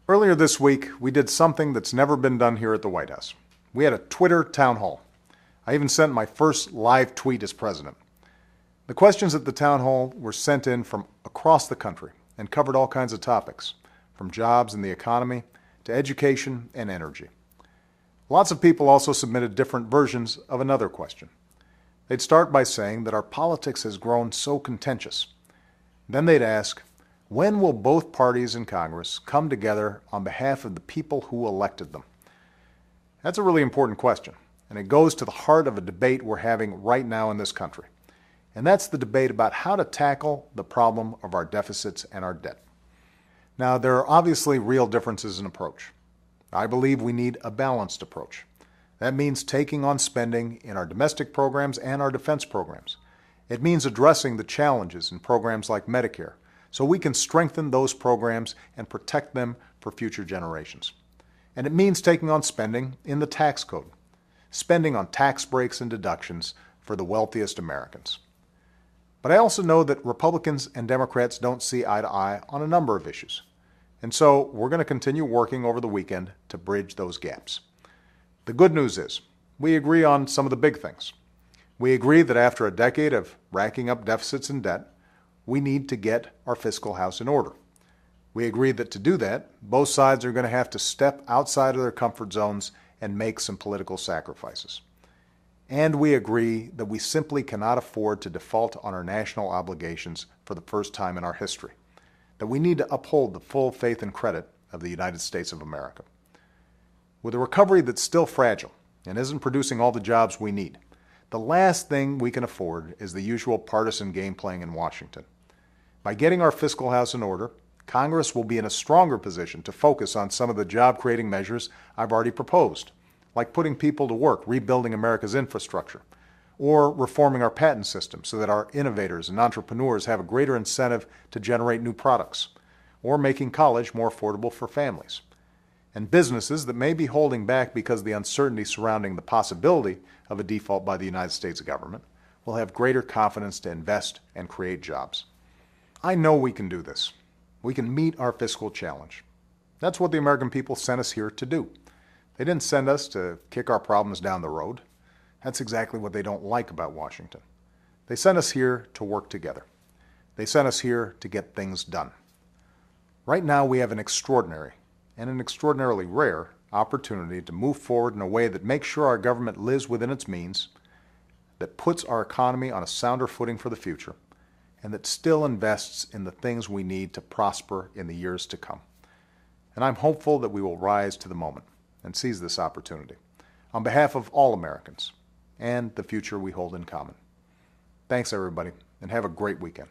Earlier this week, we did something that's never been done here at the White House. We had a Twitter town hall. I even sent my first live tweet as president. The questions at the town hall were sent in from across the country and covered all kinds of topics, from jobs and the economy to education and energy. Lots of people also submitted different versions of another question. They'd start by saying that our politics has grown so contentious. Then they'd ask, when will both parties in Congress come together on behalf of the people who elected them? That's a really important question, and it goes to the heart of a debate we're having right now in this country. And that's the debate about how to tackle the problem of our deficits and our debt. Now, there are obviously real differences in approach. I believe we need a balanced approach. That means taking on spending in our domestic programs and our defense programs. It means addressing the challenges in programs like Medicare, so we can strengthen those programs and protect them for future generations. And it means taking on spending in the tax code, spending on tax breaks and deductions for the wealthiest Americans. But I also know that Republicans and Democrats don't see eye to eye on a number of issues. And so we're going to continue working over the weekend to bridge those gaps. The good news is we agree on some of the big things. We agree that after a decade of racking up deficits and debt, we need to get our fiscal house in order. We agree that to do that, both sides are going to have to step outside of their comfort zones and make some political sacrifices. And we agree that we simply cannot afford to default on our national obligations for the first time in our history, that we need to uphold the full faith and credit of the United States of America. With a recovery that's still fragile and isn't producing all the jobs we need, the last thing we can afford is the usual partisan game playing in Washington. By getting our fiscal house in order, Congress will be in a stronger position to focus on some of the job-creating measures I've already proposed, like putting people to work rebuilding America's infrastructure, or reforming our patent system so that our innovators and entrepreneurs have a greater incentive to generate new products, or making college more affordable for families. And businesses that may be holding back because of the uncertainty surrounding the possibility of a default by the United States government will have greater confidence to invest and create jobs. I know we can do this. We can meet our fiscal challenge. That's what the American people sent us here to do. They didn't send us to kick our problems down the road. That's exactly what they don't like about Washington. They sent us here to work together. They sent us here to get things done. Right now we have an extraordinary and an extraordinarily rare opportunity to move forward in a way that makes sure our government lives within its means, that puts our economy on a sounder footing for the future, and that still invests in the things we need to prosper in the years to come. And I'm hopeful that we will rise to the moment and seize this opportunity on behalf of all Americans and the future we hold in common. Thanks, everybody, and have a great weekend.